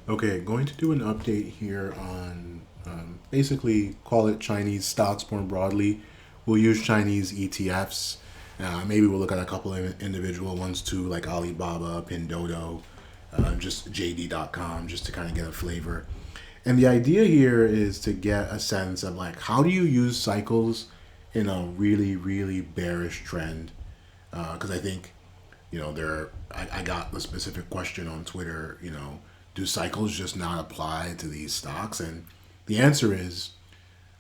Okay, going to do an update here on basically call it Chinese stocks more broadly. We'll use Chinese ETFs. Maybe we'll look at a couple of individual ones too, like Alibaba, Pinduoduo, just JD.com, just to kind of get a flavor. And the idea here is to get a sense of like how do you use cycles in a really, really bearish trend? Because I think I got the specific question on Twitter, do cycles just not apply to these stocks? And the answer is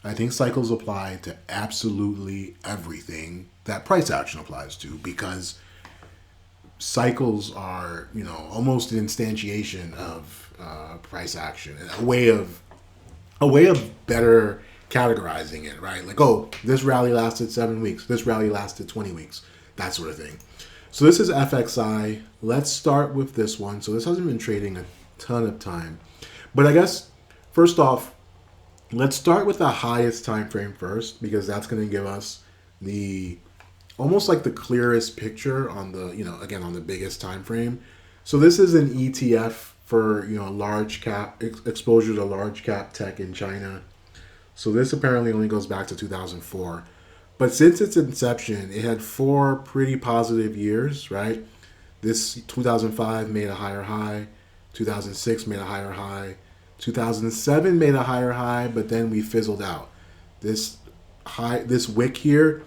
I think cycles apply to absolutely everything that price action applies to, because cycles are, almost an instantiation of price action, a way of better categorizing it, right? Like, oh, this rally lasted 7 weeks, this rally lasted 20 weeks, that sort of thing. So this is FXI. Let's start with this one. So this hasn't been trading a ton of time, but I guess first off, let's start with the highest time frame first, because that's going to give us the almost like the clearest picture on the, again, on the biggest time frame. So this is an ETF for, large cap exposure to large cap tech in China. So this apparently only goes back to 2004. But since its inception, it had four pretty positive years, right? This 2005 made a higher high, 2006 made a higher high, 2007 made a higher high, but then we fizzled out. This wick here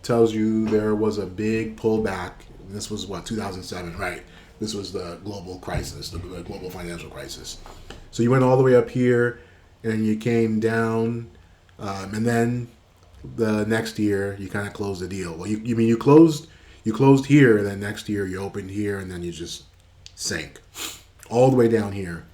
tells you there was a big pullback. This was what, 2007, right? This was the global crisis, the global financial crisis. So you went all the way up here, and you came down, and then the next year you kind of closed the deal. Well, you closed here, and then next year you opened here, and then you just sank all the way down here.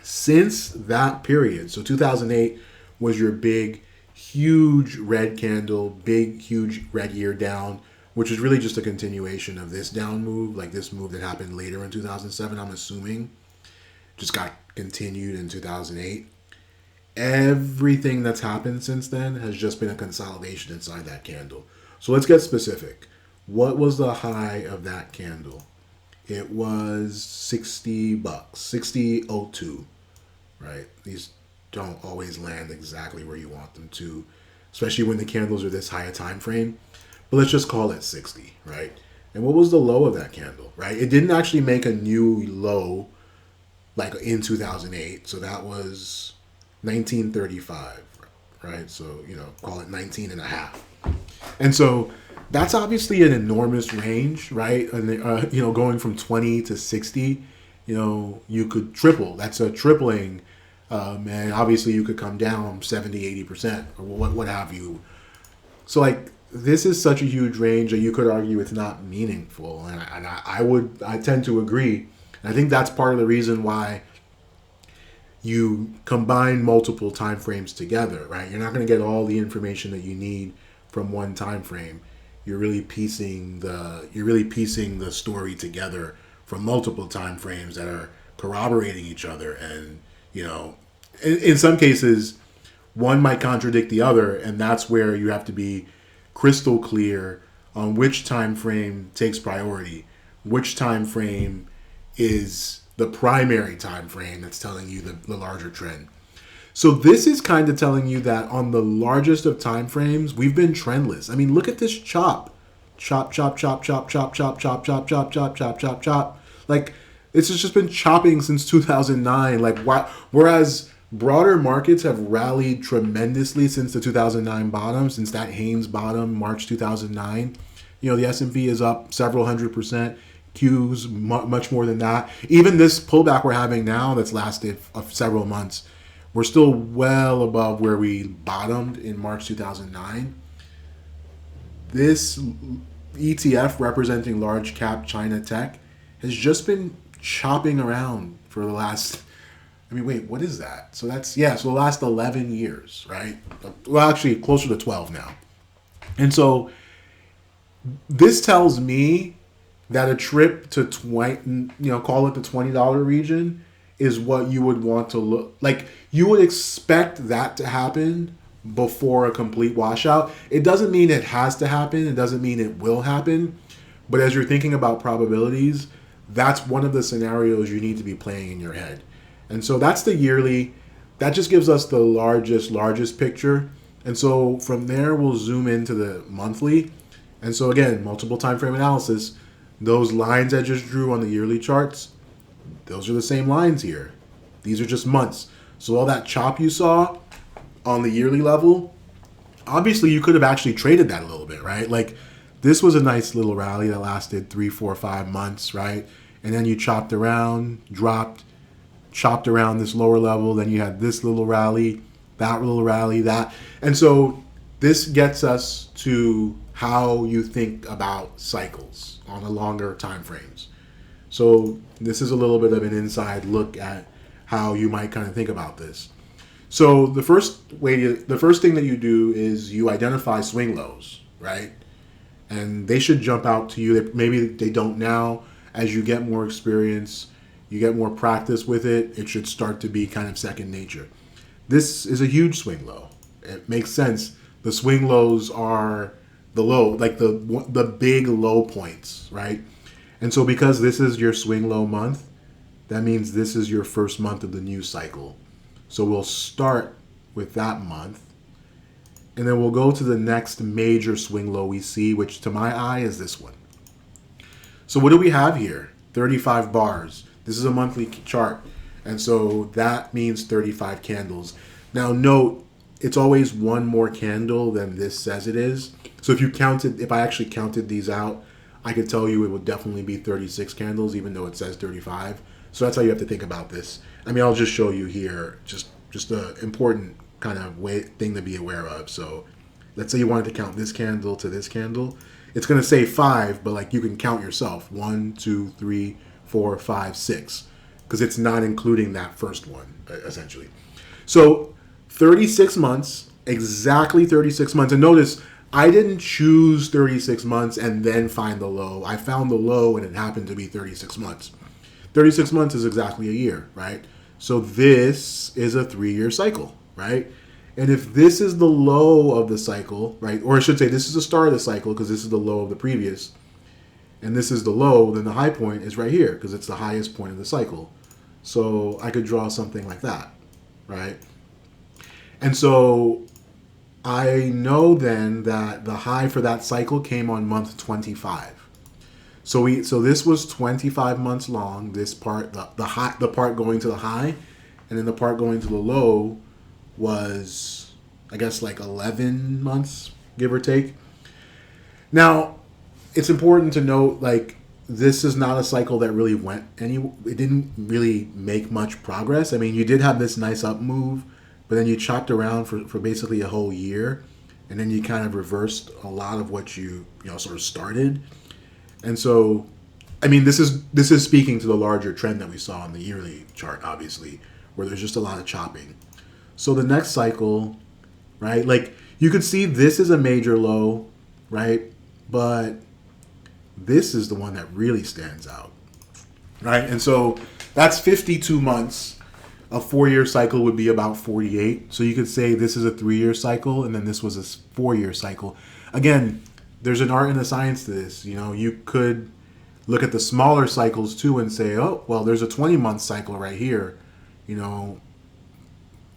Since that period, so 2008 was your big, huge red candle, big, huge red year down, which is really just a continuation of this down move, like this move that happened later in 2007, I'm assuming, just got continued in 2008. Everything that's happened since then has just been a consolidation inside that candle. So let's get specific. What was the high of that candle? It was $60, 60.02, right? These don't always land exactly where you want them to, especially when the candles are this high a time frame. But let's just call it 60, right? And what was the low of that candle, right? It didn't actually make a new low like in 2008. So that was 1935, right? So, call it 19 and a half. And so that's obviously an enormous range, right? And, going from 20 to 60, you could triple. That's a tripling. And obviously you could come down 70, 80% or what have you. So like, this is such a huge range that you could argue it's not meaningful. And I tend to agree. And I think that's part of the reason why you combine multiple time frames together, right? You're not going to get all the information that you need from one time frame. You're really piecing the story together from multiple time frames that are corroborating each other, and in some cases one might contradict the other, and that's where you have to be crystal clear on which time frame takes priority, which time frame is the primary time frame that's telling you the larger trend. So this is kind of telling you that on the largest of time frames, we've been trendless. I mean, look at this chop. Chop, chop, chop, chop, chop, chop, chop, chop, chop, chop, chop, chop, chop. Like, it's just been chopping since 2009. Like, whereas broader markets have rallied tremendously since the 2009 bottom, since that Haynes bottom, March 2009. The S&P is up several 100%. Q's much more than that. Even this pullback we're having now that's lasted several months, we're still well above where we bottomed in March 2009. This ETF representing large cap China tech has just been chopping around for the last, what is that? So so the last 11 years, right? Well, actually closer to 12 now. And so this tells me that a trip to call it the $20 region is what you would want to look like. You would expect that to happen before a complete washout. It doesn't mean it has to happen. It doesn't mean it will happen. But as you're thinking about probabilities, that's one of the scenarios you need to be playing in your head. And so that's the yearly. That just gives us the largest picture. And so from there, we'll zoom into the monthly. And so again, multiple time frame analysis. Those lines I just drew on the yearly charts, those are the same lines here. These are just months. So all that chop you saw on the yearly level, obviously you could have actually traded that a little bit, right? Like this was a nice little rally that lasted 3, 4, 5 months, right? And then you chopped around, dropped, chopped around this lower level. Then you had this little rally, that little rally, that. And so this gets us to how you think about cycles on a longer time frames. So this is a little bit of an inside look at how you might kind of think about this. So the first thing that you do is you identify swing lows, right? And they should jump out to you. Maybe they don't now. As you get more experience, you get more practice with it, it should start to be kind of second nature. This is a huge swing low. It makes sense. The swing lows are the low, like the big low points, right? And so because this is your swing low month, that means this is your first month of the new cycle. So we'll start with that month. And then we'll go to the next major swing low we see, which to my eye is this one. So what do we have here? 35 bars. This is a monthly chart. And so that means 35 candles. Now note, it's always one more candle than this says it is. So if I actually counted these out, I could tell you it would definitely be 36 candles, even though it says 35. So that's how you have to think about this. I mean, I'll just show you here, just an important kind of thing to be aware of. So let's say you wanted to count this candle to this candle. It's going to say 5, but like you can count yourself. 1, 2, 3, 4, 5, 6. Because it's not including that first one, essentially. So 36 months, exactly 36 months. And notice, I didn't choose 36 months and then find the low. I found the low and it happened to be 36 months. 36 months is exactly a year, right? So this is a 3-year cycle, right? And if this is the low of the cycle, right? Or I should say this is the start of the cycle because this is the low of the previous. And this is the low, then the high point is right here because it's the highest point of the cycle. So I could draw something like that, right? And so I know then that the high for that cycle came on month 25. So this was 25 months long. This part, the part going to the high, and then the part going to the low was, I guess, like 11 months, give or take. Now, it's important to note, like, this is not a cycle that really it didn't really make much progress. I mean, you did have this nice up move, but then you chopped around for basically a whole year, and then you kind of reversed a lot of what you sort of started. And so, I mean, this is speaking to the larger trend that we saw on the yearly chart, obviously, where there's just a lot of chopping. So the next cycle, right, like you could see this is a major low, right? But this is the one that really stands out, right? And so that's 52 months. A 4-year cycle would be about 48. So you could say this is a 3-year cycle, and then this was a 4-year cycle. Again, there's an art and a science to this. You could look at the smaller cycles too and say, oh, well, there's a 20-month cycle right here.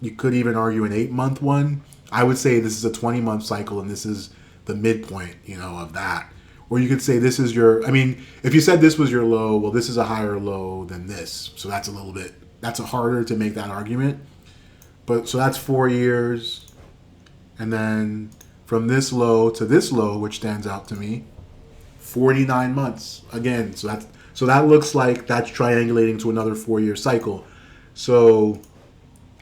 You could even argue an 8-month one. I would say this is a 20-month cycle, and this is the midpoint, of that. Or you could say this is if you said this was your low, well, this is a higher low than this. So that's harder to make that argument. But so that's 4 years. And then from this low to this low, which stands out to me, 49 months. Again, so that looks like that's triangulating to another 4-year cycle. So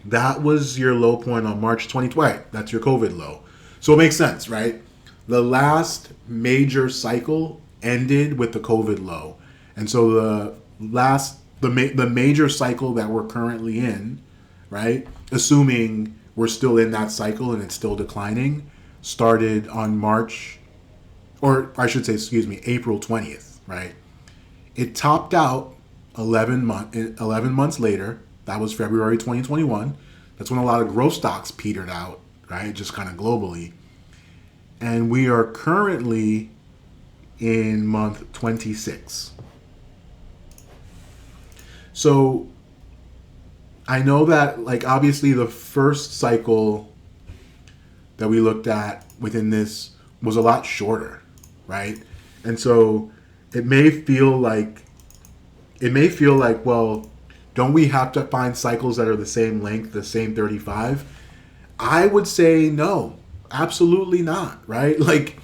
that was your low point on March 2020. That's your COVID low. So it makes sense, right? The last major cycle ended with the COVID low. And so the major cycle that we're currently in, right, assuming we're still in that cycle and it's still declining, started on April 20th, right? It topped out 11 months later. That was February 2021. That's when a lot of growth stocks petered out, right? Just kind of globally. And we are currently in month 26. So I know that, like, obviously the first cycle that we looked at within this was a lot shorter, right? And so it may feel like well, don't we have to find cycles that are the same length, the same 35? I would say no, absolutely not, right? Like,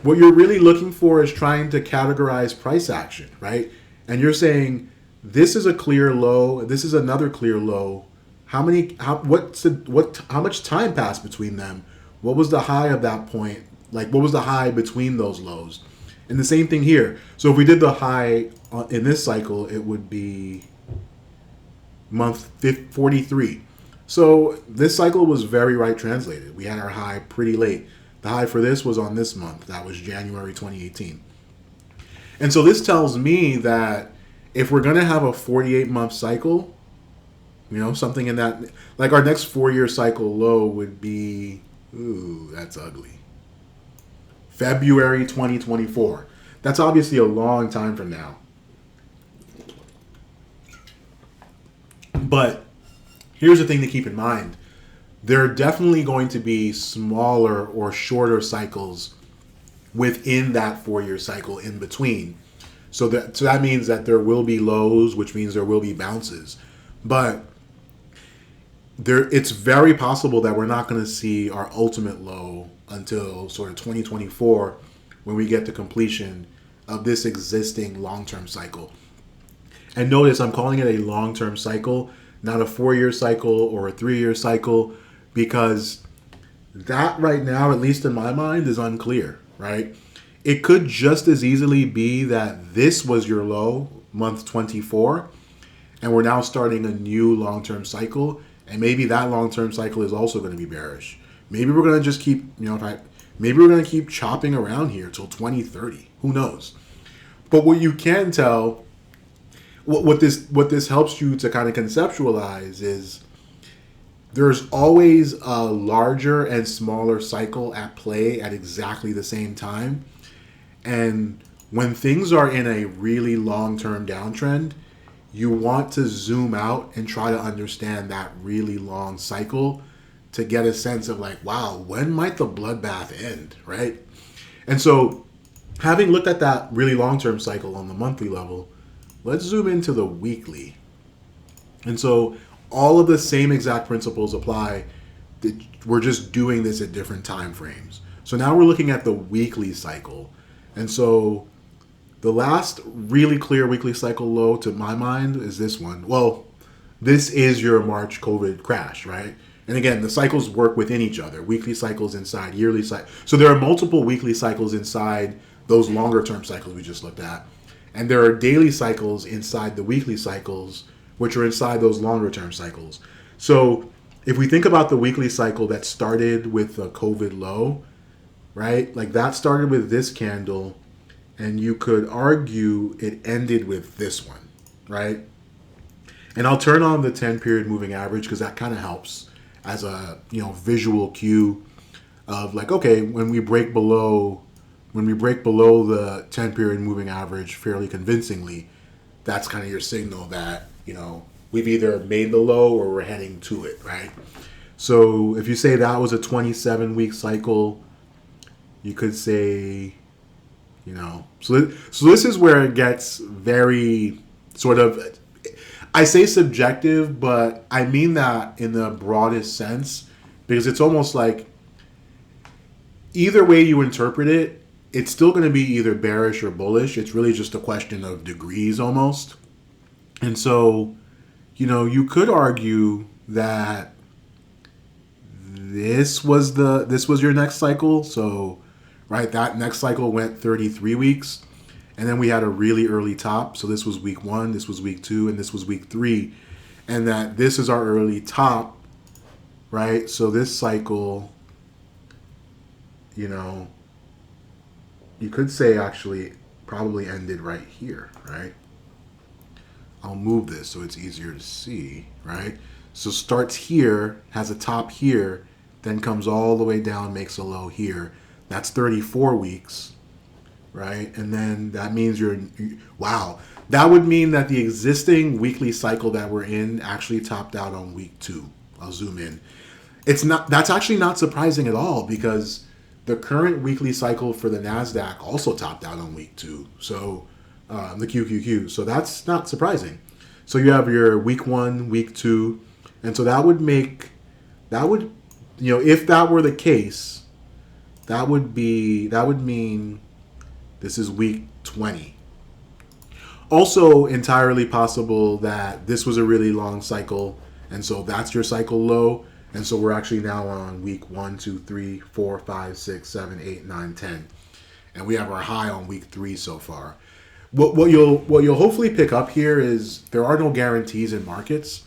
what you're really looking for is trying to categorize price action, right? And you're saying this is a clear low, this is another clear low. How much time passed between them? What was the high of that point? Like, what was the high between those lows? And the same thing here. So if we did the high in this cycle, it would be month 43. So this cycle was very right translated. We had our high pretty late. The high for this was on this month. That was January 2018. And so this tells me that if we're going to have a 48-month cycle, something in that, like our next 4-year cycle low would be, ooh, that's ugly, February 2024. That's obviously a long time from now. But here's the thing to keep in mind. There are definitely going to be smaller or shorter cycles within that 4-year cycle in between. So that means that there will be lows, which means there will be bounces. But it's very possible that we're not going to see our ultimate low until sort of 2024 when we get to completion of this existing long-term cycle. And notice I'm calling it a long-term cycle, not a 4-year cycle or a 3-year cycle, because that right now, at least in my mind, is unclear, right? It could just as easily be that this was your low, month 24, and we're now starting a new long-term cycle, and maybe that long-term cycle is also going to be bearish. Maybe we're going to just keep, maybe we're going to keep chopping around here till 2030. Who knows? But what you can tell, what this helps you to kind of conceptualize is there's always a larger and smaller cycle at play at exactly the same time. And when things are in a really long-term downtrend, you want to zoom out and try to understand that really long cycle to get a sense of like, wow, when might the bloodbath end, right? And so having looked at that really long-term cycle on the monthly level, let's zoom into the weekly. And so all of the same exact principles apply. We're just doing this at different time frames. So now we're looking at the weekly cycle. And so the last really clear weekly cycle low to my mind is this one. Well, this is your March COVID crash, right? And again, the cycles work within each other. Weekly cycles inside yearly cycles. So there are multiple weekly cycles inside those longer term cycles we just looked at. And there are daily cycles inside the weekly cycles, which are inside those longer term cycles. So if we think about the weekly cycle that started with the COVID low, right? Like that started with this candle, and you could argue it ended with this one, right? And I'll turn on the 10-period moving average because that kind of helps as a visual cue of like, okay, when we break below the 10-period moving average fairly convincingly, that's kind of your signal that we've either made the low or we're heading to it, right? So if you say that was a 27-week cycle, you could say, so this is where it gets very sort of, I say subjective, but I mean that in the broadest sense, because it's almost like either way you interpret it, it's still going to be either bearish or bullish. It's really just a question of degrees almost. And so, you could argue that this was your next cycle. So, right, that next cycle went 33 weeks. And then we had a really early top. So this was week 1, this was week 2, and this was week 3. And that this is our early top, right? So this cycle, you could say actually probably ended right here, right? I'll move this so it's easier to see, right? So starts here, has a top here, then comes all the way down, makes a low here. That's 34 weeks, right? And then that means wow, That would mean that the existing weekly cycle that we're in actually topped out on week 2. I'll zoom in. That's actually not surprising at all, because the current weekly cycle for the NASDAQ also topped out on week 2. So the QQQ. So that's not surprising. So you have your week 1, week 2, and so that would if that were the case, that would mean this is week 20. Also entirely possible that this was a really long cycle, and so that's your cycle low. And so we're actually now on week 1, 2, 3, 4, 5, 6, 7, 8, 9, 10. And we have our high on week 3 so far. What you'll hopefully pick up here is there are no guarantees in markets.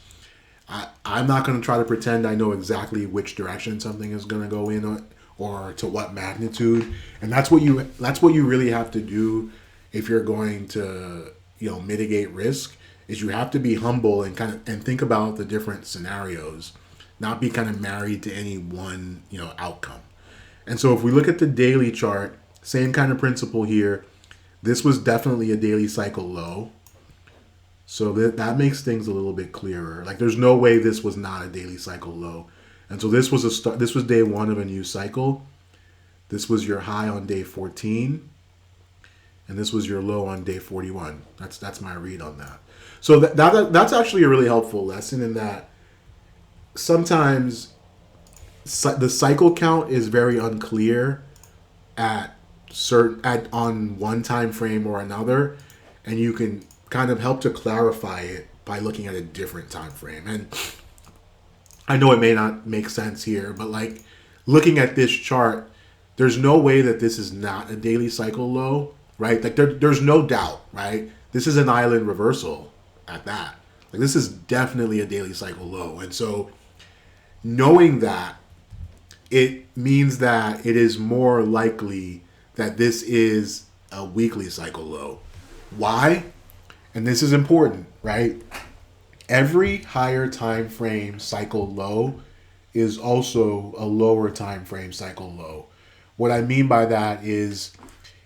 I'm not going to try to pretend I know exactly which direction something is going to go in or to what magnitude. And that's what you really have to do if you're going to mitigate risk, is you have to be humble and think about the different scenarios, not be kind of married to any one outcome. And so if we look at the daily chart, same kind of principle here. This was definitely a daily cycle low. So that makes things a little bit clearer. Like, there's no way this was not a daily cycle low. And so this was this was day 1 of a new cycle. This was your high on day 14. And this was your low on day 41. That's my read on that. So that's actually a really helpful lesson, in that sometimes the cycle count is very unclear on one time frame or another, and you can kind of help to clarify it by looking at a different time frame. And I know it may not make sense here, but like, looking at this chart, there's no way that this is not a daily cycle low, right? Like, there's no doubt, right? This is an island reversal at that. Like, this is definitely a daily cycle low. And so knowing that, it means that it is more likely that this is a weekly cycle low. Why? And this is important, right? Every higher time frame cycle low is also a lower time frame cycle low. What I mean by that is,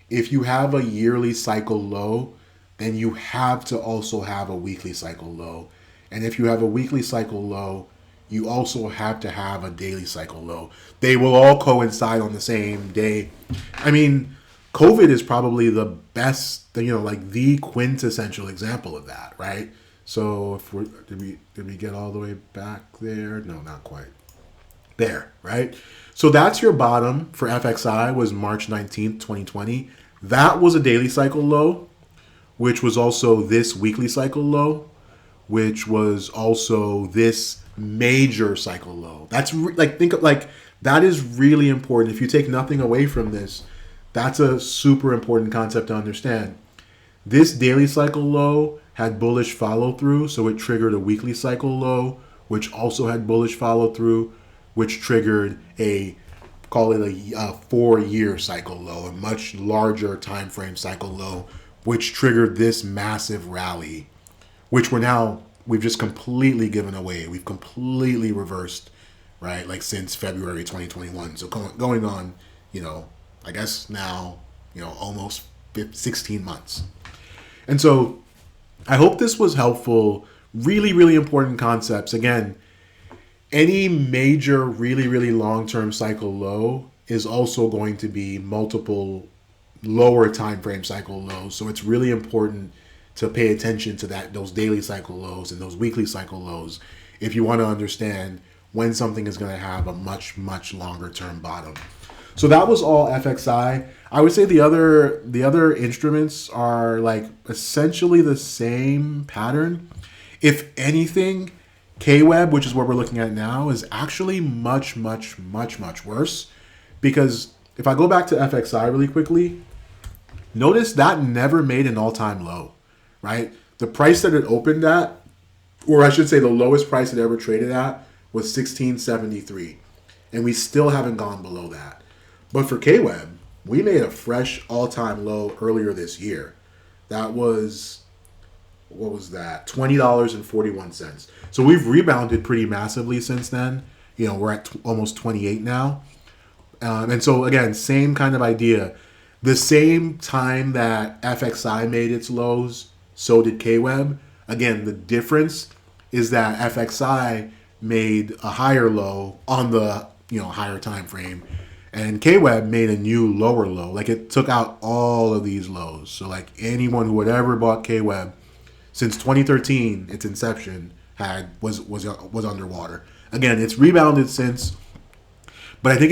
if you have a yearly cycle low, then you have to also have a weekly cycle low. And if you have a weekly cycle low, you also have to have a daily cycle low. They will all coincide on the same day. I mean, COVID is probably the best, the quintessential example of that, right? So did we get all the way back there? No, not quite. There, right? So that's your bottom for FXI, was March 19th, 2020. That was a daily cycle low, which was also this weekly cycle low, which was also this major cycle low. That's that is really important. If you take nothing away from this, that's a super important concept to understand. This daily cycle low had bullish follow through, so it triggered a weekly cycle low, which also had bullish follow through, which triggered a 4-year cycle low, a much larger time frame cycle low, which triggered this massive rally, which we've just completely given away. We've completely reversed, right? Like, since February 2021. So going on, I guess now, almost 16 months. And so I hope this was helpful. Really, really important concepts. Again, any major, really, really long-term cycle low is also going to be multiple lower time frame cycle lows. So it's really important to pay attention to those daily cycle lows and those weekly cycle lows if you want to understand when something is going to have a much, much longer term bottom. So that was all FXI. I would say the other instruments are like essentially the same pattern. If anything, KWEB, which is what we're looking at now, is actually much, much, much, much worse. Because if I go back to FXI really quickly, notice that never made an all-time low, right? The price that it opened at, or I should say the lowest price it ever traded at, was 1673. And we still haven't gone below that. But for KWEB, we made a fresh all-time low earlier this year. That was, what was that? $20.41. So we've rebounded pretty massively since then. We're at almost 28 now. And so again, same kind of idea. The same time that FXI made its lows, So did KWEB. Again, the difference is that FXI made a higher low on the higher time frame, and KWEB made a new lower low. Like it took out all of these lows. So like anyone who had ever bought KWEB since 2013, its inception, was underwater. Again, it's rebounded since, but I think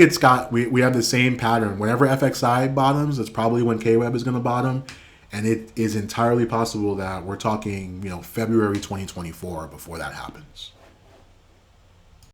we have the same pattern. Whenever FXI bottoms, that's probably when KWEB is going to bottom, and it is entirely possible that we're talking February 2024 before that happens.